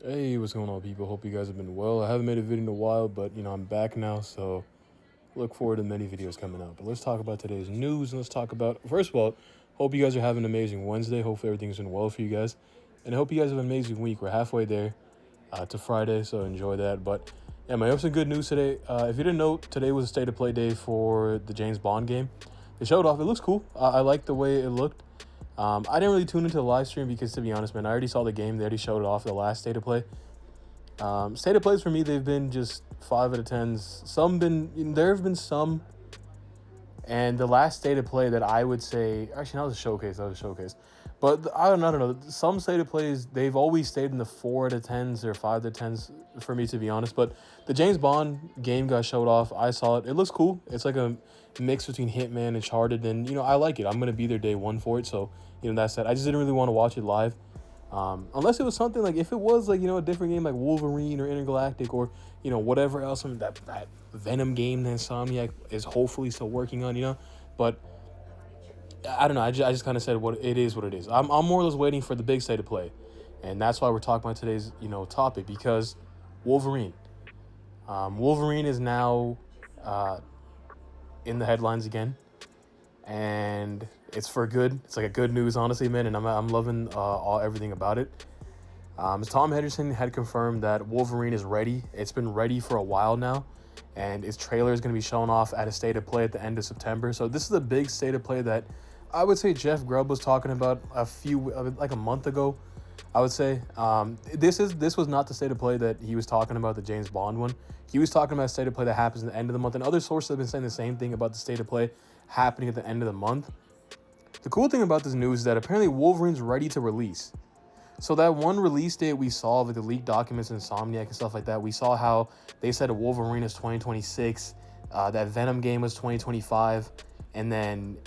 Hey, what's going on, people? Hope you guys have been well. I haven't made a video in a while, but I'm back now, so look forward to many videos coming out. But let's talk about today's news, and let's talk about, first of all, hope you guys are having an amazing Wednesday. Hopefully everything's been well for you guys, and I hope you guys have an amazing week. We're halfway there to Friday, so enjoy that. But yeah, man, I have some good news today. If you didn't know, today was a state of play day for the James Bond game. They showed off. It looks cool. I like the way it looked. I didn't really tune into the live stream because, to be honest, man, I already saw the game. They already showed it off the last state of play. State of plays for me, they've been just 5 out of 10s. There have been some, and the last state of play that I would say, actually, that was a showcase. But I don't know. Some state of plays, they've always stayed in the 4 out of 10s or 5 out of 10s for me, to be honest. But the James Bond game got showed off. I saw it. It looks cool. It's like a mix between Hitman and Uncharted, and I like it. I'm gonna be there day one for it. So that said, I just didn't really want to watch it live. Unless it was something like, if it was like, a different game like Wolverine or Intergalactic or, whatever else, that Venom game that Insomniac is hopefully still working on. But I don't know. I just kind of said what it is. I'm more or less waiting for the big state to play. And that's why we're talking about today's, topic, because Wolverine. Wolverine is now in the headlines again. And it's for good. It's like a good news, honestly, man, and I'm loving everything about it. Tom Henderson had confirmed that Wolverine is ready. It's been ready for a while now, and its trailer is going to be shown off at a state of play at the end of September. So this is a big state of play that I would say Jeff Grubb was talking about like a month ago. I would say this was not the state of play that he was talking about, the James Bond one. He was talking about a state of play that happens at the end of the month, and other sources have been saying the same thing about the state of play happening at the end of the month. The cool thing about this news is that apparently Wolverine's ready to release. So that one release date we saw with the leaked documents in Insomniac and stuff like that, we saw how they said Wolverine is 2026, that Venom game was 2025, and then,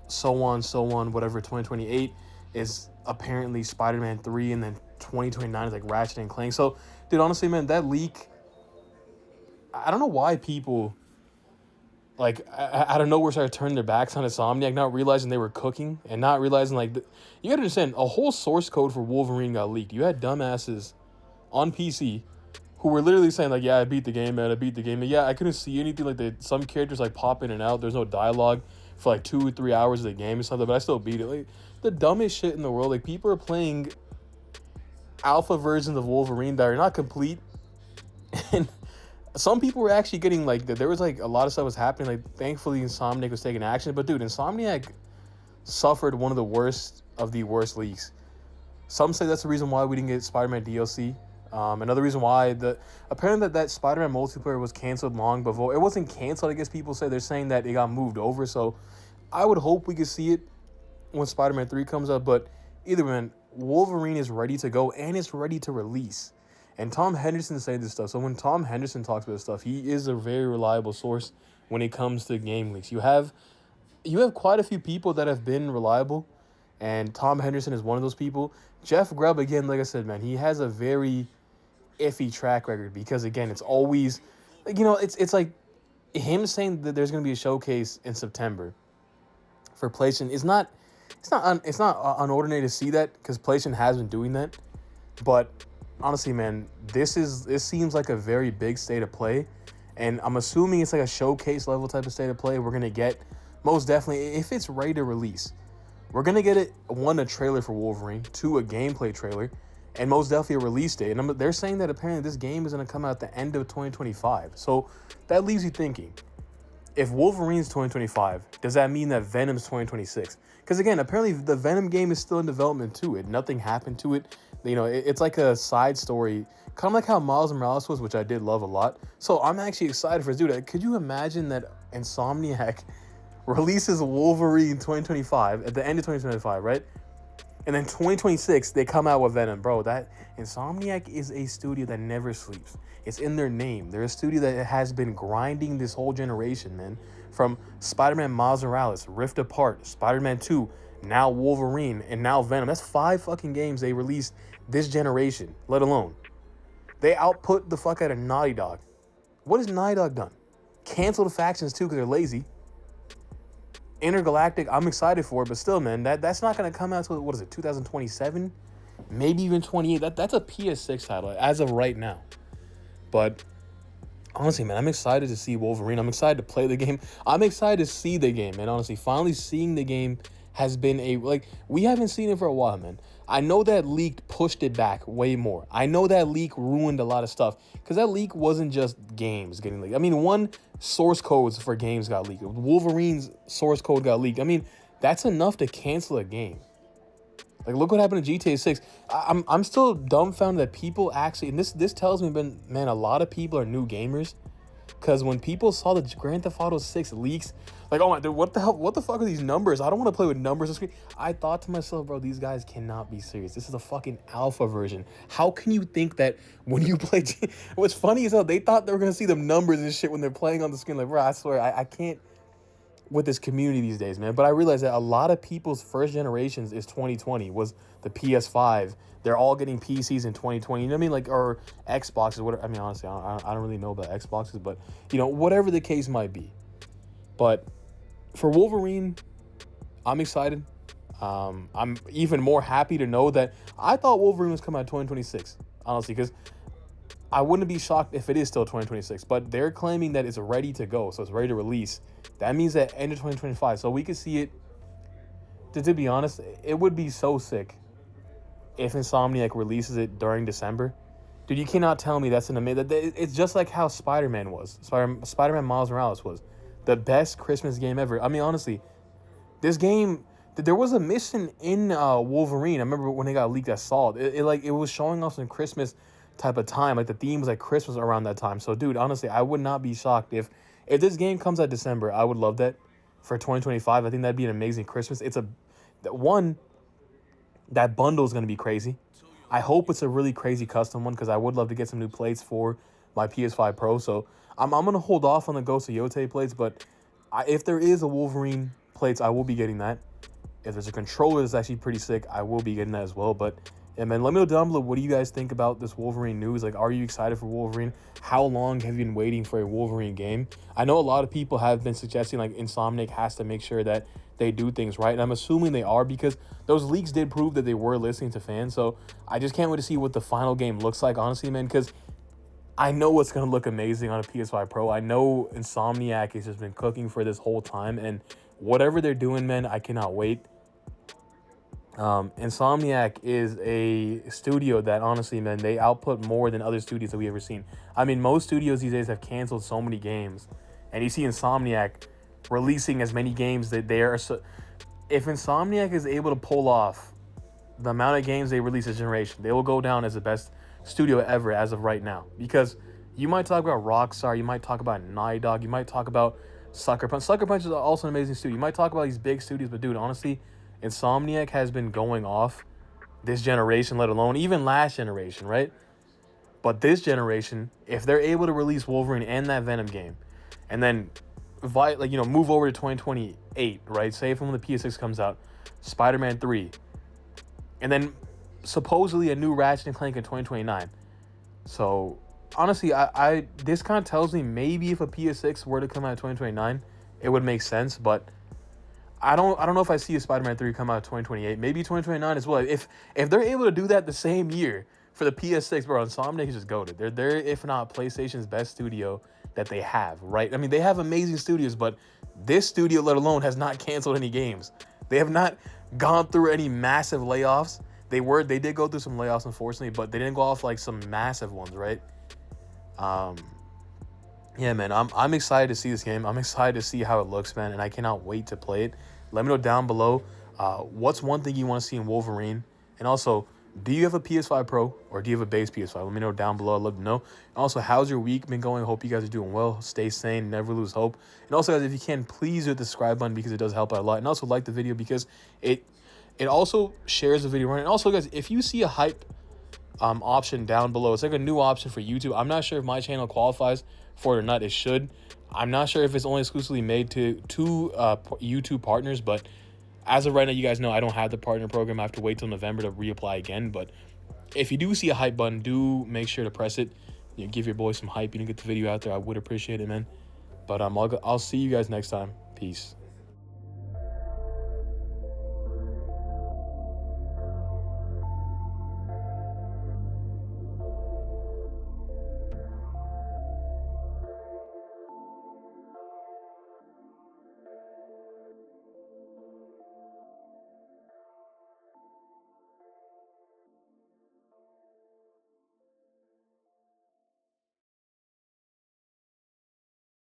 so on, whatever, 2028 is apparently Spider-Man 3, and then 2029 is like Ratchet and Clank. So, dude, honestly, man, that leak, I don't know why people, like, out of nowhere started turning their backs on Insomniac, not realizing they were cooking, and not realizing, like, you gotta understand, a whole source code for Wolverine got leaked. You had dumbasses on PC who were literally saying, like, yeah, I beat the game, man, And yeah, I couldn't see anything, like, some characters, like, pop in and out. There's no dialogue for, like, 2 or 3 hours of the game and stuff, but I still beat it. Like, the dumbest shit in the world. Like, people are playing alpha versions of Wolverine that are not complete, and some people were actually getting, like, there was, like, a lot of stuff was happening. Like, thankfully Insomniac was taking action, but dude, Insomniac suffered one of the worst leaks. Some say that's the reason why we didn't get Spider-Man DLC. Another reason why apparently that Spider-Man multiplayer was canceled long before. It wasn't canceled, I guess people say. They're saying that it got moved over. So I would hope we could see it when Spider-Man 3 comes up. But either way, Wolverine is ready to go, and it's ready to release. And Tom Henderson saying this stuff. So when Tom Henderson talks about this stuff, he is a very reliable source when it comes to game leaks. You have quite a few people that have been reliable, and Tom Henderson is one of those people. Jeff Grubb, again, like I said, man, he has a very iffy track record, because, again, it's always, like, it's like him saying that there's going to be a showcase in September for PlayStation. It's not unordinary to see that, because PlayStation has been doing that. But honestly, man, this seems like a very big state of play, and I'm assuming it's like a showcase level type of state of play. We're gonna get, most definitely, if it's ready to release, we're gonna get it, one, a trailer for Wolverine, two, a gameplay trailer, and most definitely a release date. And they're saying that apparently this game is gonna come out at the end of 2025. So that leaves you thinking, if Wolverine's 2025, does that mean that Venom's 2026? Because, again, apparently the Venom game is still in development too. Nothing happened to it. It's like a side story, kind of like how Miles Morales was, which I did love a lot. So I'm actually excited for this. Dude, could you imagine that Insomniac releases Wolverine 2025 at the end of 2025, right? And then 2026, they come out with Venom. Bro, that Insomniac is a studio that never sleeps. It's in their name. They're a studio that has been grinding this whole generation, man. From Spider-Man Miles Morales, Rift Apart, Spider-Man 2, now Wolverine, and now Venom. That's 5 fucking games they released this generation, let alone. They output the fuck out of Naughty Dog. What has Naughty Dog done? Canceled factions too, because they're lazy. Intergalactic, I'm excited for it, but still, man, that's not going to come out until, 2027? maybe even 28. That's a PS6 title as of right now. But honestly, man, I'm excited to see Wolverine. I'm excited to play the game. I'm excited to see the game, man. Honestly, finally seeing the game has been we haven't seen it for a while, man. I know that leak pushed it back way more. I know that leak ruined a lot of stuff because that leak wasn't just games getting leaked. I mean, one source codes for games got leaked. Wolverine's source code got leaked. I mean, that's enough to cancel a game. Like, look what happened to GTA 6. I'm still dumbfounded that people actually, and this tells me, man, a lot of people are new gamers. Because when people saw the Grand Theft Auto 6 leaks, like, oh my, dude, what the hell? What the fuck are these numbers? I don't want to play with numbers on screen. I thought to myself, bro, these guys cannot be serious. This is a fucking alpha version. How can you think that when you play? What's funny is how they thought they were gonna see them numbers and shit when they're playing on the screen. Like, bro, I swear, I can't with this community these days, man. But I realized that a lot of people's first generations is 2020 was the PS5. They're all getting PCs in 2020. You know what I mean? Like, or Xboxes, whatever. I mean, honestly, I don't really know about Xboxes, but, you know, whatever the case might be. But for Wolverine, I'm excited. I'm even more happy to know that I thought Wolverine was coming out 2026, honestly, because I wouldn't be shocked if it is still 2026, but they're claiming that it's ready to go, so it's ready to release. That means that end of 2025, so we could see it. To be honest, it would be so sick if Insomniac releases it during December. Dude, you cannot tell me that's an amazing. It's just like how Spider-Man was. Spider-Man Miles Morales was the best Christmas game ever. I mean, honestly, this game. There was a mission in Wolverine. I remember when it got leaked. I saw it. It was showing off some Christmas type of time. Like, the theme was like Christmas around that time. So, dude, honestly, I would not be shocked if this game comes out December. I would love that for 2025. I think that'd be an amazing Christmas. That bundle is going to be crazy. I hope it's a really crazy custom one because I would love to get some new plates for my PS5 Pro. So I'm going to hold off on the Ghost of Yote plates, but if there is a Wolverine plates, I will be getting that. If there's a controller that's actually pretty sick, I will be getting that as well. But yeah, man, let me know down below, what do you guys think about this Wolverine news? Like, are you excited for Wolverine? How long have you been waiting for a Wolverine game? I know a lot of people have been suggesting, like, Insomniac has to make sure that they do things right. And I'm assuming they are because those leaks did prove that they were listening to fans. So I just can't wait to see what the final game looks like, honestly, man, because I know it's going to look amazing on a PS5 Pro. I know Insomniac has just been cooking for this whole time. And whatever they're doing, man, I cannot wait. Insomniac is a studio that, honestly, man, they output more than other studios that we've ever seen. I mean, most studios these days have canceled so many games, and you see Insomniac releasing as many games that they are. So, if Insomniac is able to pull off the amount of games they release this generation, they will go down as the best studio ever as of right now. Because you might talk about Rockstar, you might talk about Naughty Dog, you might talk about Sucker Punch. Sucker Punch is also an amazing studio. You might talk about these big studios, but dude, honestly, Insomniac has been going off this generation, let alone even last generation, right? But this generation, if they're able to release Wolverine and that Venom game, and then move over to 2028, right? Say if when the PS6 comes out, Spider-Man 3, and then supposedly a new Ratchet and Clank in 2029. So honestly, I this kind of tells me maybe if a PS6 were to come out in 2029, it would make sense, but I don't know if I see a Spider-Man 3 come out in 2028, maybe 2029 as well. If they're able to do that the same year for the PS6, bro, Insomniac is just goated. They're if not PlayStation's best studio that they have, right? I mean, they have amazing studios, but this studio, let alone, has not canceled any games. They have not gone through any massive layoffs. They did go through some layoffs, unfortunately, but they didn't go off like some massive ones, right? Yeah, man, I'm excited to see this game. I'm excited to see how it looks, man, and I cannot wait to play it. Let me know down below what's one thing you want to see in Wolverine. And also, do you have a PS5 Pro or do you have a base PS5? Let me know down below. I'd love to know. And also, how's your week been going? Hope you guys are doing well. Stay sane. Never lose hope. And also, guys, if you can, please hit the subscribe button because it does help out a lot. And also, like the video because it also shares the video. And also, guys, if you see a hype option down below, it's like a new option for YouTube. I'm not sure if my channel qualifies for it or not. It should. I'm not sure if it's only exclusively made to YouTube partners, but as of right now, you guys know I don't have the partner program. I have to wait till November to reapply again. But if you do see a hype button, do make sure to press it. Give your boy some hype. Get the video out there. I would appreciate it, man. But I'll see you guys next time. Peace.